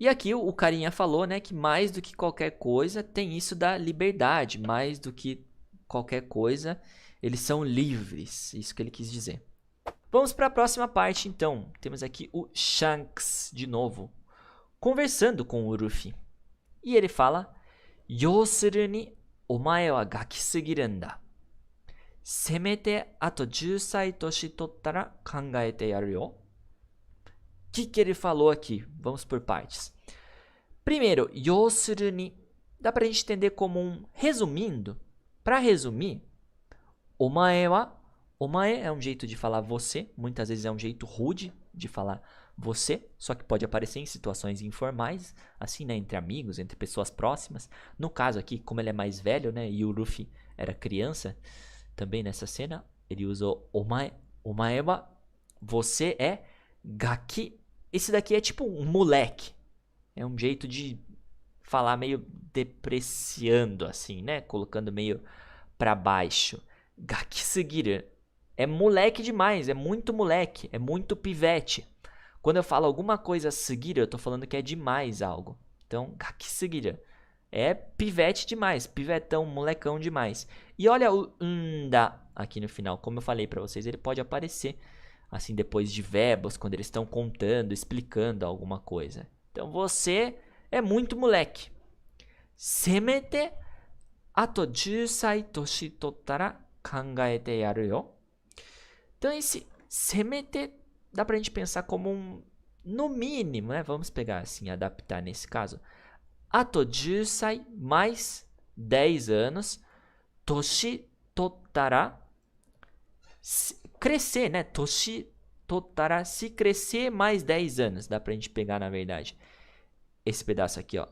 E aqui o carinha falou, né, que mais do que qualquer coisa tem isso da liberdade, mais do que qualquer coisa, eles são livres, isso que ele quis dizer. Vamos para a próxima parte, então. Temos aqui o Shanks, de novo, conversando com o Luffy. E ele fala, Yousuru ni, omae wa gakisugiru n da. Semete ato 10 sai toshi tottara kangaete yaru yo. O que ele falou aqui? Vamos por partes. Primeiro, Yousuru ni, dá pra gente entender como um resumindo. Para resumir, omae wa, omae é um jeito de falar você, muitas vezes é um jeito rude de falar você, só que pode aparecer em situações informais, assim, né, entre amigos, entre pessoas próximas. No caso aqui, como ele é mais velho, né, e o Luffy era criança, também nessa cena, ele usou omae, omae wa, você é gaki. Esse daqui é tipo um moleque. É um jeito de falar meio depreciando, assim, né? Colocando meio pra baixo. Gakisugiru. É moleque demais, é muito moleque, é muito pivete. Quando eu falo alguma coisa sugiru, eu tô falando que é demais algo. Então, gakisugiru. É pivete demais, pivetão, molecão demais. E olha o nda aqui no final. Como eu falei pra vocês, ele pode aparecer assim depois de verbos, quando eles estão contando, explicando alguma coisa. Então você é muito moleque. Semete ato 10 sai toshi tottara kangaete yaru yo. Então esse semete dá pra gente pensar como um no mínimo, né? Vamos pegar assim, adaptar nesse caso. Ato 10 sai mais 10 anos. Toshi tottara crescer, né? Toshi tottara, se crescer mais 10 anos. Dá pra gente pegar, na verdade, esse pedaço aqui, ó.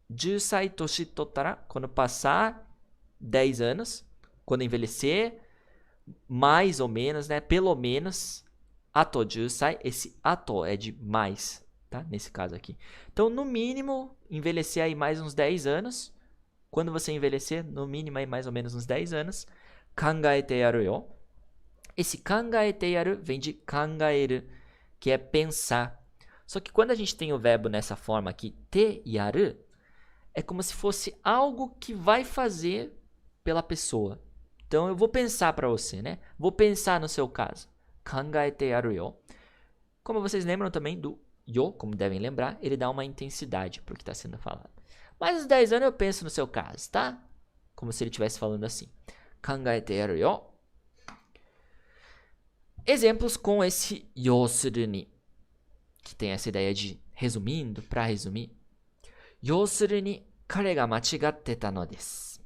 Jusai toshi tottara, quando passar 10 anos. Quando envelhecer, mais ou menos, né? Pelo menos. Ato jusai, esse ato é de mais, tá? Nesse caso aqui. Então, no mínimo, envelhecer aí mais uns 10 anos. Quando você envelhecer, no mínimo aí mais ou menos uns 10 anos. Kangaete yaru yo. Esse kangaete yaru vem de kangaeru, que é pensar. Só que quando a gente tem o verbo nessa forma aqui, te yaru, é como se fosse algo que vai fazer pela pessoa. Então eu vou pensar para você, né? Vou pensar no seu caso. Kangaete yaru yo. Como vocês lembram também do yo, como devem lembrar, ele dá uma intensidade para o que está sendo falado. Mais uns 10 anos eu penso no seu caso, tá? Como se ele estivesse falando assim. Kangaete yaru yo. Exemplos com esse yousuru ni, que tem essa ideia de resumindo, para resumir. Yousuru ni kare ga machigatte ta no desu.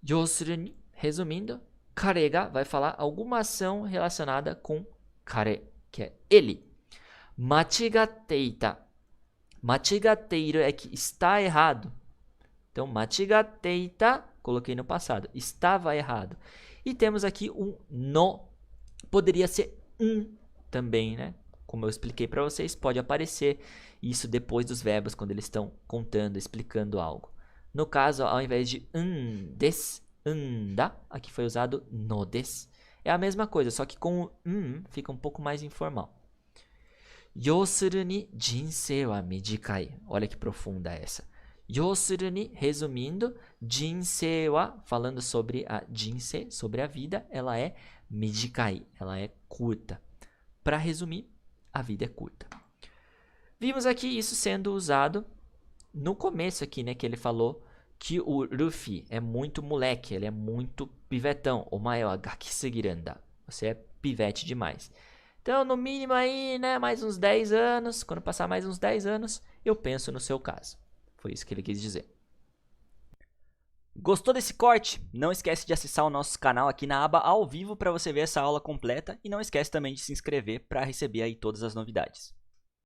Yousuru ni, resumindo, kare ga vai falar alguma ação relacionada com kare, que é ele. Machigatte ita. Machigatteiru é que está errado. Então, machigatte ita, coloquei no passado, estava errado. E temos aqui um no. Poderia ser também, né? Como eu expliquei para vocês, pode aparecer isso depois dos verbos, quando eles estão contando, explicando algo. No caso, ao invés de des, da, aqui foi usado no des. É a mesma coisa, só que com o fica um pouco mais informal. Yousuru ni jinsei wa mijikai. Olha que profunda essa. Yousuru ni, resumindo, jinsei wa, falando sobre a jinsei, sobre a vida, ela é mijikai, ela é curta. Para resumir, a vida é curta. Vimos aqui isso sendo usado no começo aqui, né, que ele falou que o Luffy é muito moleque, ele é muito pivetão. Omae wa gakisugiru n da. Você é pivete demais. Então, no mínimo aí, né, mais uns 10 anos, quando passar mais uns 10 anos, eu penso no seu caso. Foi isso que ele quis dizer. Gostou desse corte? Não esquece de acessar o nosso canal aqui na aba ao vivo para você ver essa aula completa e não esquece também de se inscrever para receber aí todas as novidades.